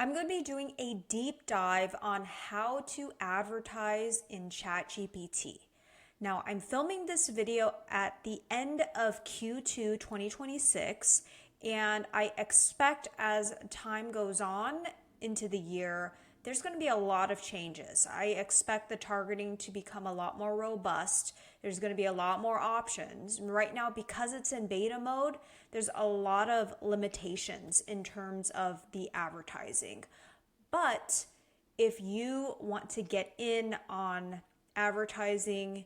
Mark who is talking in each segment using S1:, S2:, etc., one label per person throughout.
S1: I'm going to be doing a deep dive on how to advertise in ChatGPT. Now, I'm filming this video at the end of Q2 2026, and I expect as time goes on into the year, there's going to be a lot of changes. I expect the targeting to become a lot more robust. There's going to be a lot more options. Right now, because it's in beta mode, there's a lot of limitations in terms of the advertising. But if you want to get in on advertising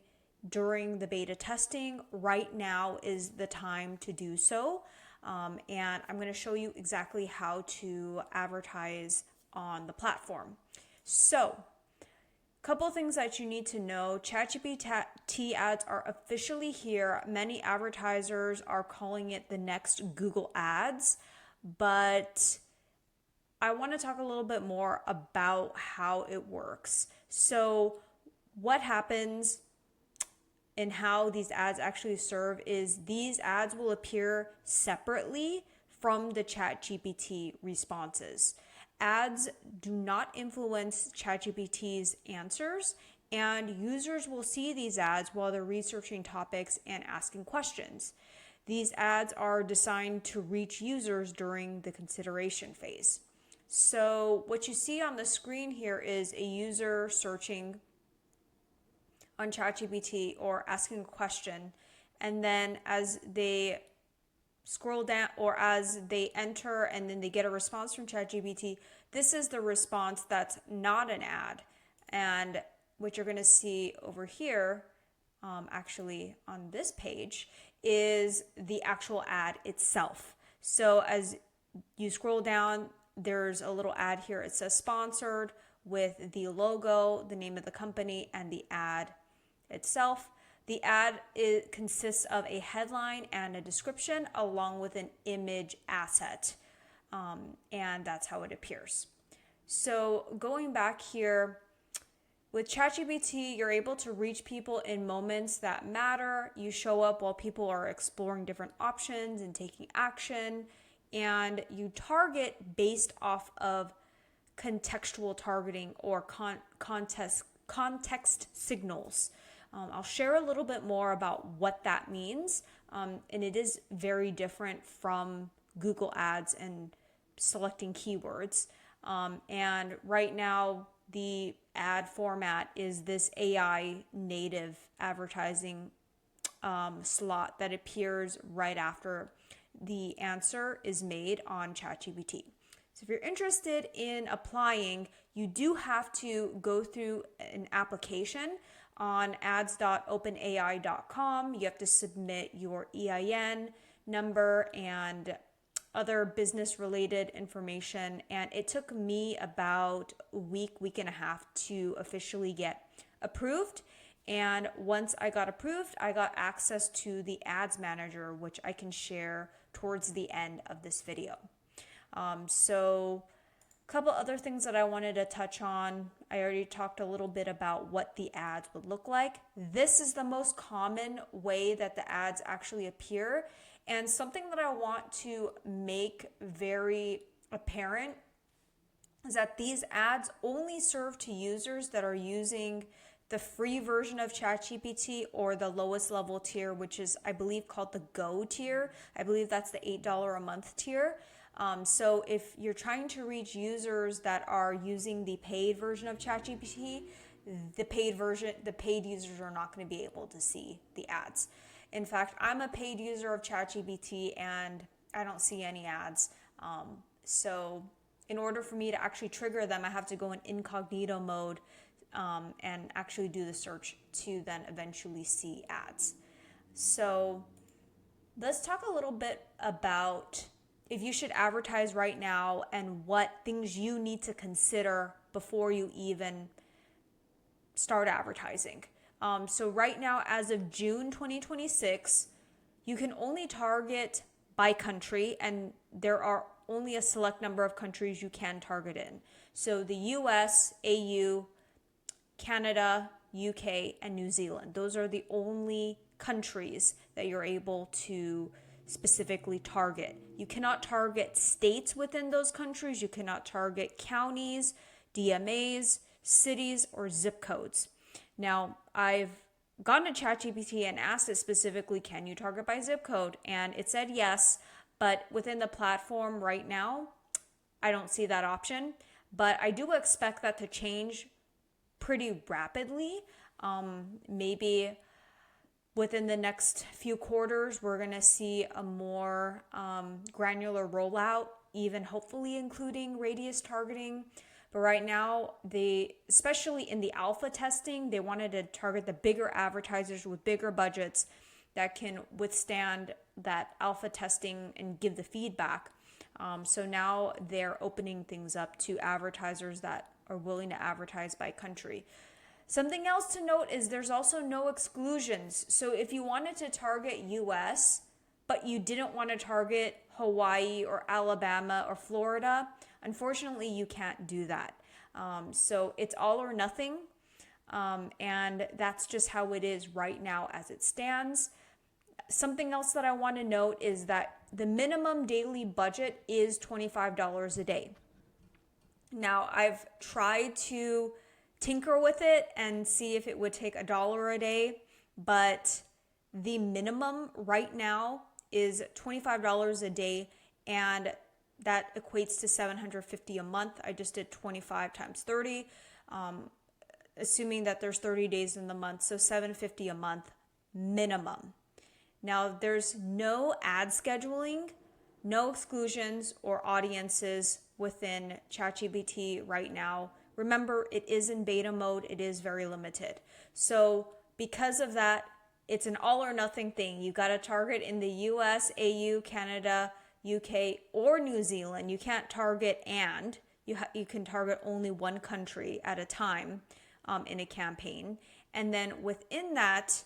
S1: during the beta testing, right now is the time to do so. And I'm going to show you exactly how to advertise on the platform. So, a couple of things that you need to know. ChatGPT ads are officially here. Many advertisers are calling it the next Google Ads, but I want to talk a little bit more about how it works. So, what happens and how these ads actually serve is these ads will appear separately from the ChatGPT responses. Ads do not influence ChatGPT's answers, and users will see these ads while they're researching topics and asking questions. These ads are designed to reach users during the consideration phase. So what you see on the screen here is a user searching on ChatGPT or asking a question, and then as they scroll down or as they enter and then they get a response from ChatGPT, this is the response that's not an ad. And what you're going to see over here, actually on this page, is the actual ad itself. So as you scroll down, there's a little ad here. It says sponsored with the logo, the name of the company, and the ad itself. The ad consists of a headline and a description along with an image asset, and that's how it appears. So going back here, with ChatGPT, you're able to reach people in moments that matter. You show up while people are exploring different options and taking action, and you target based off of contextual targeting or context signals. I'll share a little bit more about what that means, and it is very different from Google Ads and selecting keywords. And right now, the ad format is this AI native advertising slot that appears right after the answer is made on ChatGPT. So if you're interested in applying, you do have to go through an application on ads.openai.com. You have to submit your EIN number and other business related information. And it took me about a week and a half to officially get approved. And once I got approved, I got access to the ads manager, which I can share towards the end of this video. So a couple other things that I wanted to touch on. I already talked a little bit about what the ads would look like. This is the most common way that the ads actually appear. And something that I want to make very apparent is that these ads only serve to users that are using the free version of ChatGPT or the lowest level tier, which is, I believe, called the Go tier. I believe that's the $8 a month tier. So if you're trying to reach users that are using the paid version of ChatGPT, the paid users are not going to be able to see the ads. In fact, I'm a paid user of ChatGPT and I don't see any ads. So in order for me to actually trigger them, I have to go in incognito mode and actually do the search to then eventually see ads. So let's talk a little bit about if you should advertise right now and what things you need to consider before you even start advertising. So right now, as of June 2026, you can only target by country, and there are only a select number of countries you can target in. So the US, AU, Canada, UK, and New Zealand. Those are the only countries that you're able to specifically target. You cannot target states within those countries. You cannot target counties, DMAs, cities, or zip codes. Now, I've gone to ChatGPT and asked it specifically, can you target by zip code? And it said yes, but within the platform right now, I don't see that option. But I do expect that to change pretty rapidly. Maybe within the next few quarters, we're going to see a more granular rollout, even hopefully including radius targeting. But right now, especially in the alpha testing, they wanted to target the bigger advertisers with bigger budgets that can withstand that alpha testing and give the feedback. So now they're opening things up to advertisers that are willing to advertise by country. Something else to note is there's also no exclusions. So if you wanted to target US, but you didn't want to target Hawaii or Alabama or Florida, unfortunately, you can't do that. So it's all or nothing. And that's just how it is right now as it stands. Something else that I want to note is that the minimum daily budget is $25 a day. Now, I've tried to tinker with it and see if it would take $1 a day, but the minimum right now is $25 a day, and that equates to $750 a month. I just did 25 times 30, assuming that there's 30 days in the month, so $750 a month minimum. Now, there's no ad scheduling, no exclusions or audiences within ChatGPT right now. Remember, it is in beta mode. It is very limited. So because of that, it's an all or nothing thing. You got to target in the US, AU, Canada, UK, or New Zealand. You can't target and. You can target only one country at a time in a campaign. And then within that,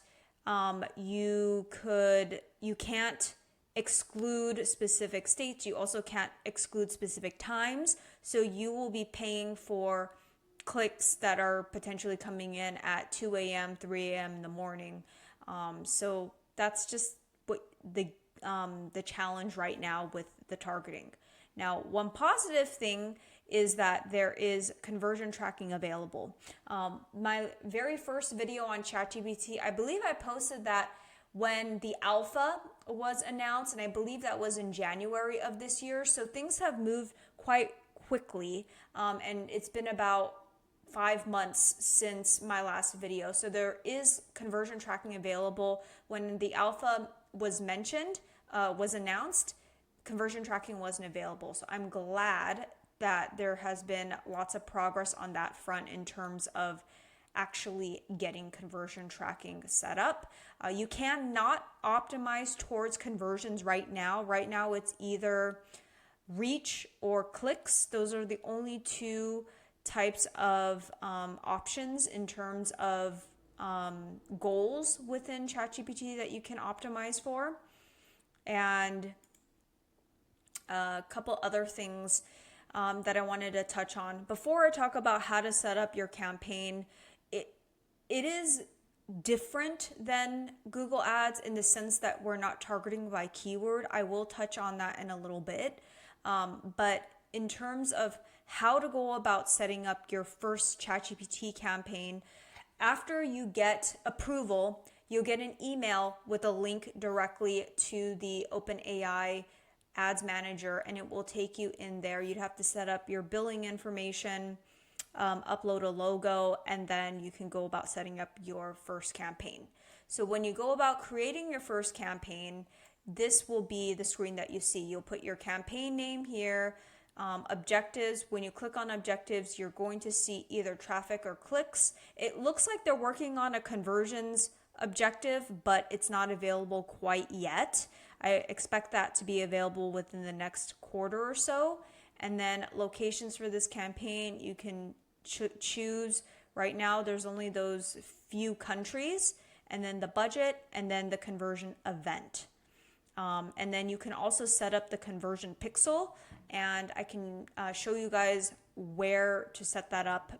S1: you can't exclude specific states. You also can't exclude specific times. So you will be paying for clicks that are potentially coming in at 2 a.m., 3 a.m. in the morning. So that's just what the challenge right now with the targeting. Now, one positive thing is that there is conversion tracking available. My very first video on ChatGPT, I believe I posted that when the alpha was announced, and I believe that was in January of this year. So things have moved quite quickly, and it's been about 5 months since my last video. So there is conversion tracking available. When the alpha was mentioned, was announced, conversion tracking wasn't available. So I'm glad that there has been lots of progress on that front in terms of actually getting conversion tracking set up. You cannot optimize towards conversions right now. Right now it's either reach or clicks. Those are the only two types of options in terms of goals within ChatGPT that you can optimize for. And a couple other things that I wanted to touch on. Before I talk about how to set up your campaign, it is different than Google Ads in the sense that we're not targeting by keyword. I will touch on that in a little bit. But in terms of how to go about setting up your first ChatGPT campaign, after you get approval, you'll get an email with a link directly to the OpenAI Ads Manager, and it will take you in there. You'd have to set up your billing information, upload a logo, and then you can go about setting up your first campaign. So when you go about creating your first campaign, this will be the screen that you see. You'll put your campaign name here, objectives. When you click on objectives, you're going to see either traffic or clicks. It looks like they're working on a conversions objective, but it's not available quite yet. I expect that to be available within the next quarter or so. And then locations for this campaign, you can choose. Right now, there's only those few countries, and then the budget, and then the conversion event. And then you can also set up the conversion pixel, and I can show you guys where to set that up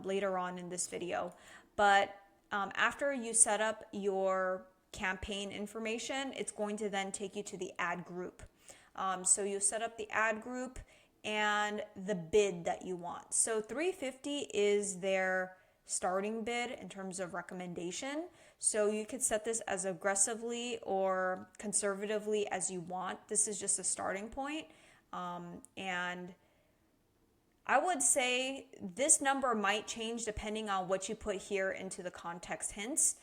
S1: later on in this video. But after you set up your campaign information, it's going to then take you to the ad group. So you set up the ad group and the bid that you want. So $350 is their starting bid in terms of recommendation. So you could set this as aggressively or conservatively as you want. This is just a starting point. And I would say this number might change depending on what you put here into the context hints.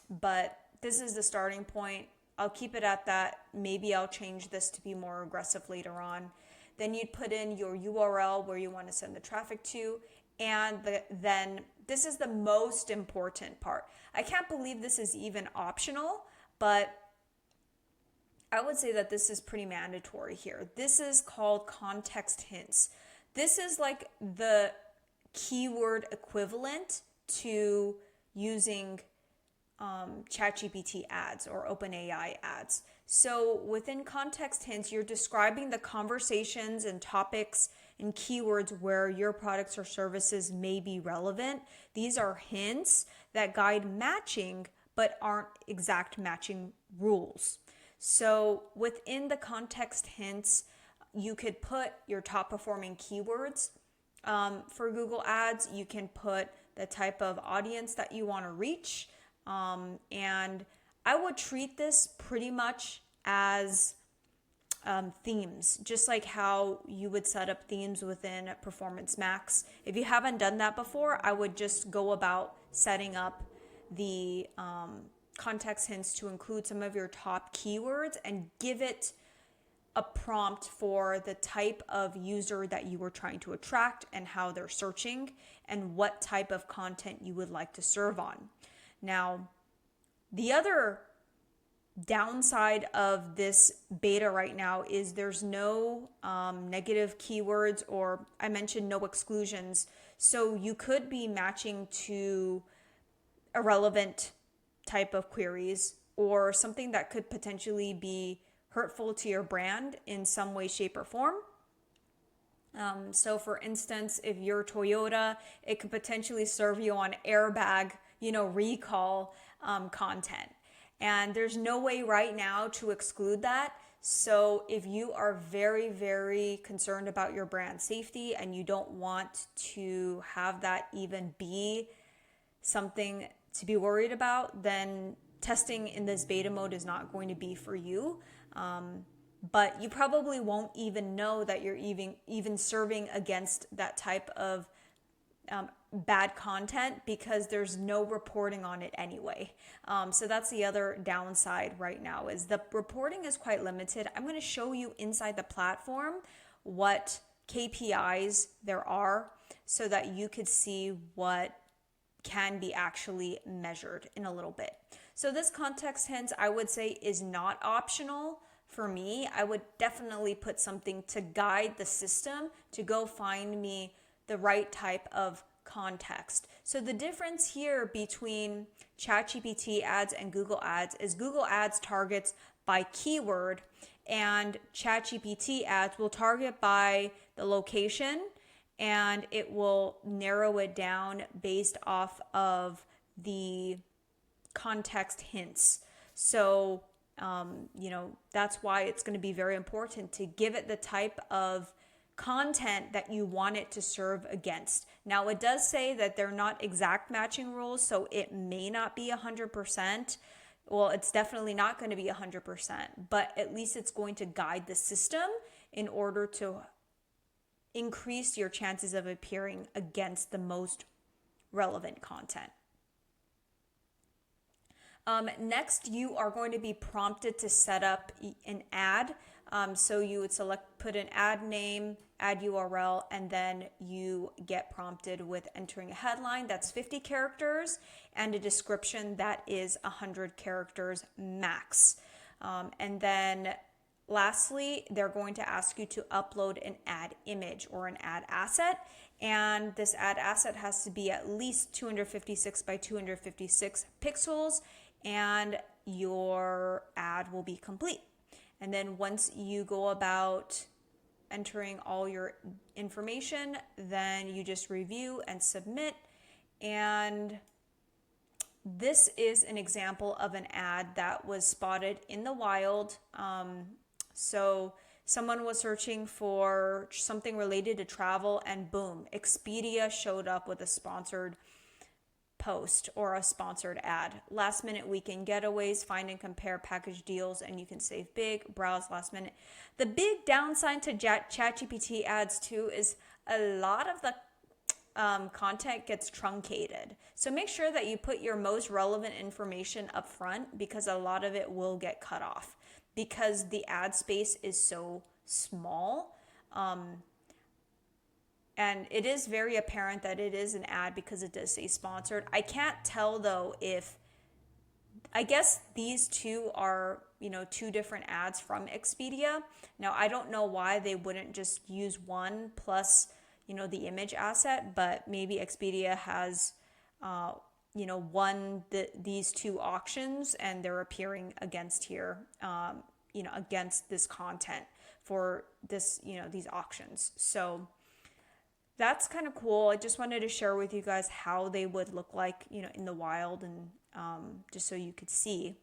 S1: But this is the starting point. I'll keep it at that. Maybe I'll change this to be more aggressive later on. Then you'd put in your URL where you want to send the traffic to. And then this is the most important part. I can't believe this is even optional, but I would say that this is pretty mandatory here. This is called context hints. This is like the keyword equivalent to using ChatGPT ads or OpenAI ads. So within context hints, you're describing the conversations and topics and keywords where your products or services may be relevant. These are hints that guide matching but aren't exact matching rules. So within the context hints, you could put your top performing keywords. For Google Ads, you can put the type of audience that you want to reach. And I would treat this pretty much as themes, just like how you would set up themes within Performance Max. If you haven't done that before, I would just go about setting up the context hints to include some of your top keywords and give it a prompt for the type of user that you were trying to attract and how they're searching and what type of content you would like to serve on. Now, the other downside of this beta right now is there's no negative keywords, or I mentioned no exclusions. So you could be matching to irrelevant type of queries or something that could potentially be hurtful to your brand in some way, shape, or form. So for instance, if you're Toyota, it could potentially serve you on airbag, recall content. And there's no way right now to exclude that. So if you are very, very concerned about your brand safety and you don't want to have that even be something to be worried about, then testing in this beta mode is not going to be for you. But you probably won't even know that you're even serving against that type of bad content because there's no reporting on it anyway. So that's the other downside right now, is the reporting is quite limited. I'm going to show you inside the platform what KPIs there are so that you could see what can be actually measured in a little bit. So this context hints, I would say, is not optional. For me, I would definitely put something to guide the system to go find me the right type of context. So the difference here between ChatGPT ads and Google Ads is Google Ads targets by keyword and ChatGPT ads will target by the location, and it will narrow it down based off of the context hints. So that's why it's going to be very important to give it the type of content that you want it to serve against. Now, it does say that they're not exact matching rules, so it may not be 100%. Well, it's definitely not going to be 100%, but at least it's going to guide the system in order to increase your chances of appearing against the most relevant content. Next, you are going to be prompted to set up an ad. So you would put an ad name, ad URL, and then you get prompted with entering a headline that's 50 characters and a description that is 100 characters max. And then lastly, they're going to ask you to upload an ad image or an ad asset. And this ad asset has to be at least 256 by 256 pixels, and your ad will be complete. And then once you go about entering all your information, then you just review and submit, and this is an example of an ad that was spotted in the wild. So someone was searching for something related to travel, and boom, Expedia showed up with a sponsored post or a sponsored ad. Last minute weekend getaways, find and compare package deals, and you can save big, browse last minute. The big downside to ChatGPT ads too is a lot of the content gets truncated. So make sure that you put your most relevant information up front, because a lot of it will get cut off because the ad space is so small. And it is very apparent that it is an ad because it does say sponsored. I can't tell though if, I guess these two are, two different ads from Expedia. Now, I don't know why they wouldn't just use one plus, the image asset, but maybe Expedia has, won these two auctions and they're appearing against here, against this content for this, these auctions. So that's kind of cool. I just wanted to share with you guys how they would look like, in the wild, and just so you could see.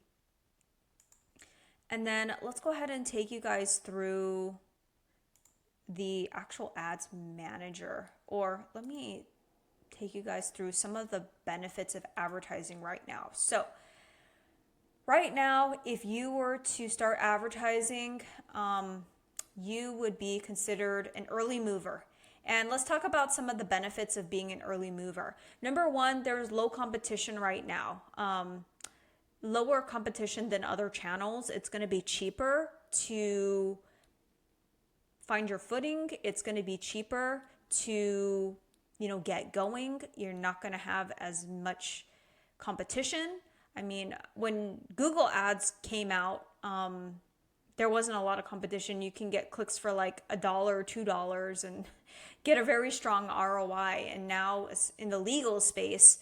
S1: And then let's go ahead and take you guys through the actual ads manager, or let me take you guys through some of the benefits of advertising right now. So right now, if you were to start advertising, you would be considered an early mover. And let's talk about some of the benefits of being an early mover. Number one, there's low competition right now. Lower competition than other channels. It's going to be cheaper to find your footing. It's going to be cheaper to, get going. You're not going to have as much competition. I mean, when Google Ads came out, there wasn't a lot of competition. You can get clicks for like $1 or $2 and get a very strong ROI. And now in the legal space,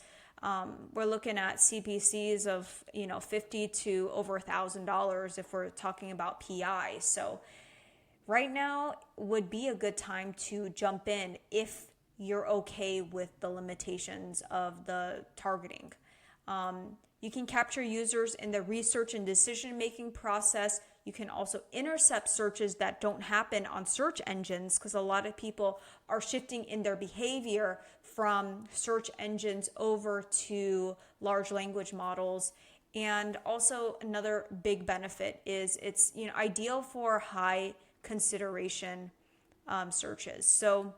S1: we're looking at CPCs of, $50 to over $1,000 if we're talking about PI. So right now would be a good time to jump in if you're okay with the limitations of the targeting. You can capture users in the research and decision-making process. You can also intercept searches that don't happen on search engines, because a lot of people are shifting in their behavior from search engines over to large language models. And also another big benefit is it's ideal for high consideration searches. So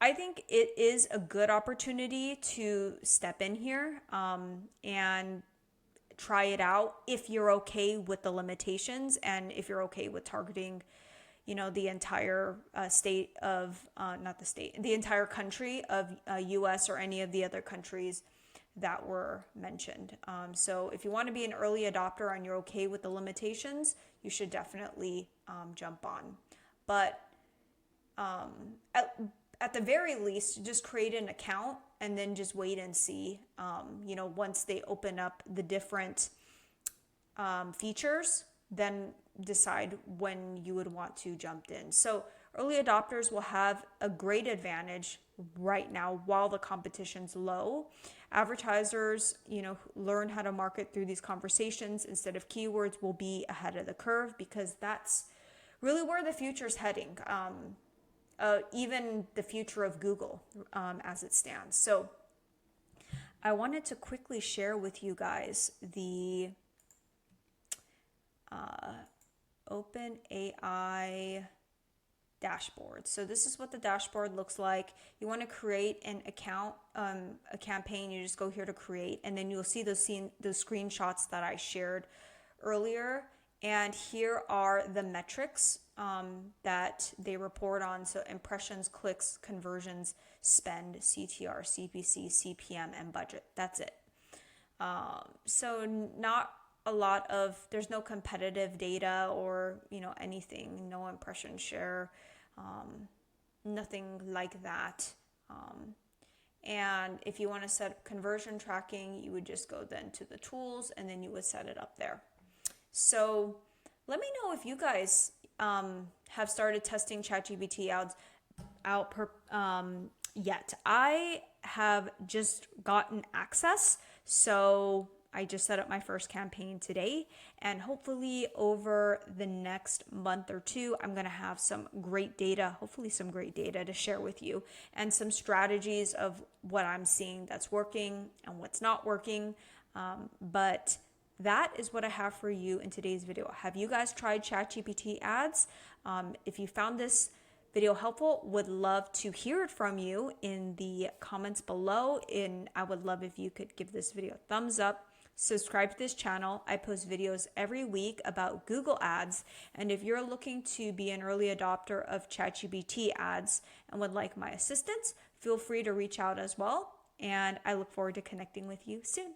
S1: I think it is a good opportunity to step in here and try it out if you're okay with the limitations and if you're okay with targeting, the entire state of, not the state, the entire country of US or any of the other countries that were mentioned. So if you want to be an early adopter and you're okay with the limitations, you should definitely jump on. But at the very least, just create an account and then just wait and see, once they open up the different features, then decide when you would want to jump in. So early adopters will have a great advantage right now while the competition's low. Advertisers, learn how to market through these conversations instead of keywords will be ahead of the curve, because that's really where the future's heading. Even the future of Google as it stands. So I wanted to quickly share with you guys the OpenAI dashboard. So this is what the dashboard looks like. You want to create an account, a campaign. You just go here to create, and then you'll see those screenshots that I shared earlier. And here are the metrics that they report on. So impressions, clicks, conversions, spend, CTR, CPC, CPM, and budget. That's it. So not a lot of, there's no competitive data or, anything, no impression share, nothing like that. And if you want to set conversion tracking, you would just go then to the tools and then you would set it up there. So let me know if you guys have started testing ChatGPT ads out yet. I have just gotten access, so I just set up my first campaign today, and hopefully over the next month or two, I'm going to have some great data, hopefully some great data to share with you, and some strategies of what I'm seeing that's working and what's not working. But that is what I have for you in today's video. Have you guys tried ChatGPT ads? If you found this video helpful, would love to hear it from you in the comments below, and I would love if you could give this video a thumbs up. Subscribe to this channel. I post videos every week about Google Ads, and if you're looking to be an early adopter of ChatGPT ads and would like my assistance, feel free to reach out as well, and I look forward to connecting with you soon.